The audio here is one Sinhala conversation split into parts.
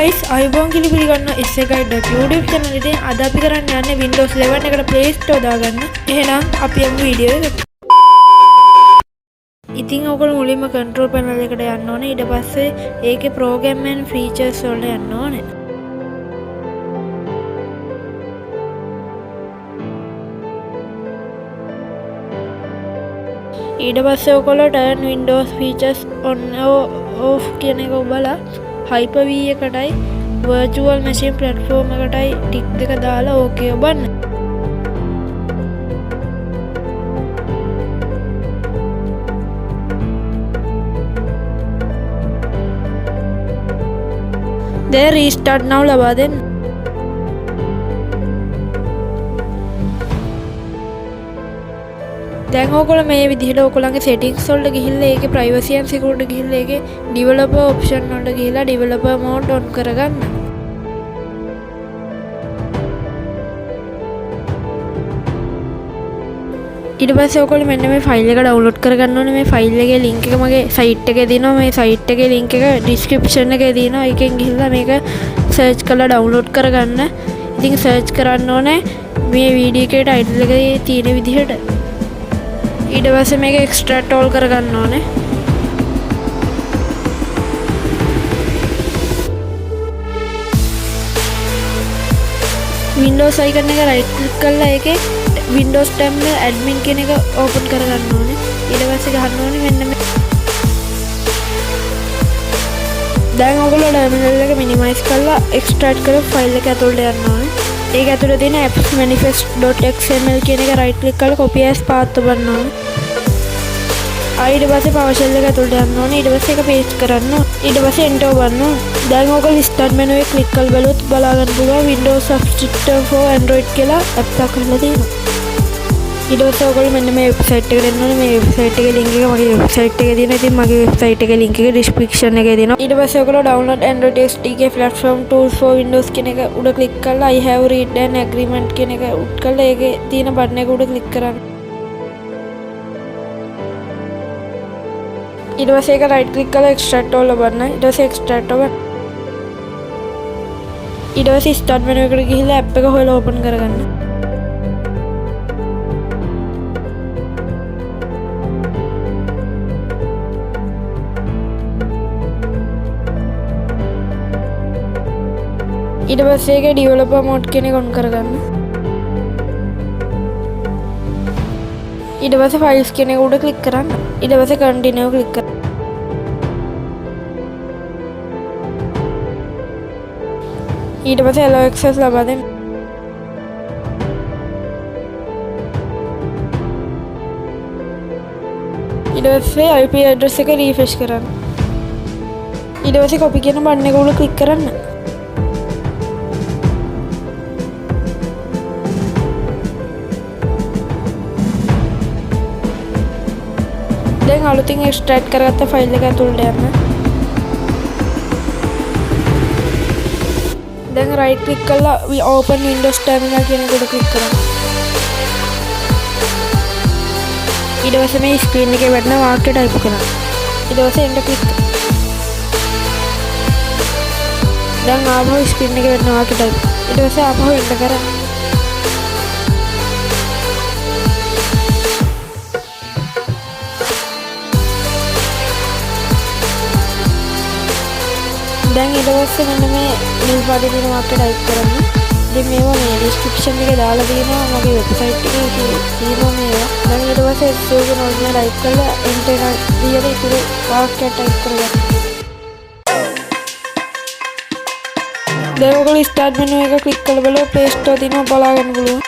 guys, අයිබෝන් කියලා පිළිගන්න essay guide YouTube channel එකේ අද අපි කරන්න යන්නේ Windows 11 එකට Play Store දාගන්න. එහෙනම් අපි යමු වීඩියෝ එකට. ඉතින් ඔයගොල්ලෝ මුලින්ම control panel එකට යන්න ඕනේ. ඊට පස්සේ ඒකේ program and features වලට යන්න ඕනේ. ඊට පස්සේ ඔයගොල්ලෝ turn Windows features on off කියන එක ඔබලා Hyper-V එකටයි virtual machine platform එකටයි ටික් දෙක දාලා ඕකේ ඔබන්න. දැන් restart now ලබා දෙන්න. දැන් ඔයගොල්ලෝ මේ විදිහට ඔයගොල්ලන්ගේ settings වලට ගිහිල්ලා ඒකේ privacy and security ගිහිල්ලා ඒකේ developer option වලට ගිහිල්ලා developer mode on කරගන්න. ඊට පස්සේ ඔයගොල්ලෝ මෙන්න මේ file එක download කරගන්න ඕනේ. මේ file එකේ link එක මගේ site එකේ තියෙනවා. මේ site එකේ link එක description එකේ තියෙනවා. ඒකෙන් ගිහිල්ලා මේක search කරලා download කරගන්න. ඉතින් search කරන්න ඕනේ මේ video එකේ title එකේ තියෙන විදිහට. ඊට පස්සේ මේක extract all කරගන්න ඕනේ. Windows icon එක right click කරලා ඒකේ Windows terminal admin කියන එක open කරගන්න ඕනේ. ඊට පස්සේ ගහන්න ඕනේ මෙන්න මේ. දැන් ඔයගොල්ලෝ terminal එක minimize කරලා extract කරපු file එක ඇතුළට යන්න ඕනේ. ඒක ඇතුළේ තියෙන apps manifest.xml කියන එක right click කරලා copy as path ඔබන්න ඕනේ. ඊට පස්සේ PowerShell එක ඇතුළට යන්න ඕනේ. ඊට පස්සේ ඒක paste කරන්න ඕනේ. ඊට පස්සේ enter ඔබන්න ඕනේ. දැන් ඔයගොල්ලෝ start menu එක click කරලා බලුවොත් බලා ගන්න පුළුවන් Windows Subsystem for Android කියලා app එකක් හදලා තියෙනවා. ඊට පස්සේ ඔයගොල්ලෝ මෙන්න මේ website එකට එන්න ඕනේ. මේ website එකේ link එක මගේ website එකේ තියෙනවා. ඉතින් මගේ website එකේ link එක description එකේ තියෙනවා. ඊට පස්සේ ඔයගොල්ලෝ download Android SDK platform tools for Windows කියන එක උඩ click කරලා I have read an agreement කියන එක උඩ කරලා ඒකේ තියෙන button එක උඩ click කරන්න. ඊට පස්සේ ඒක right click කරලා extract all ඔබන්න. ඊට පස්සේ extract ඔබන්න. ඊට පස්සේ start menu එකට ගිහිල්ලා app එක හොයලා open කරගන්න. ඊට පස්සේ ඒකේ developer mode කියන එක on කරගන්න. ඊට පස්සේ files කියන එක උඩ click කරන්න. ඊට පස්සේ continue click කරන්න. ඊට පස්සේ allow access ලබා දෙන්න. ඊට පස්සේ IP address එක refresh කරන්න. ඊට පස්සේ copy කියන button එක උඩ click කරන්න. දැන් අලුතින් extract කරගත්ත file එක ඇතුළට යන්න. දැන් right click කරලා open Windows terminal කියන එක උඩ click කරන්න. ඊට පස්සේ මේ screen එකේ වැටෙන වාක්‍ය type කරන්න. ඊට පස්සේ enter click කරන්න. දැන් ආපහු screen එකේ වැටෙන වාක්‍ය type. ඊට පස්සේ ආපහු enter කරන්න. දැන් ඊට පස්සේ මෙන්න මේ නිල් පාටේ තියෙන වාක්‍ය type කරන්න. ඉතින් මේවා මේ description එකේ දාලා තියෙනවා මගේ website එකේ තියෙනවා මේවා. දැන් ඊට පස්සේ SEO කියන ඔරිජිනල් type කරලා enter දීලා ඉතුරු වාක්‍ය type කරගන්න. දැන් ඔයගොල්ලෝ start menu එක click කරලා බලුවා Play Store තියෙනවා බලා ගන්න පුළුවන්.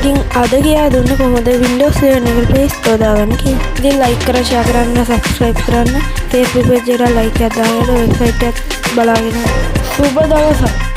ඉතින් අද ගියා දුන්න කොහොමද Windows 11 එකට Play Store දාගන්න කියලා. ඉතින් like කරලා share කරන්න subscribe කරන්න Facebook page එකට like එකක් දාන්න website එක බලාගෙන සුබ දවසක්.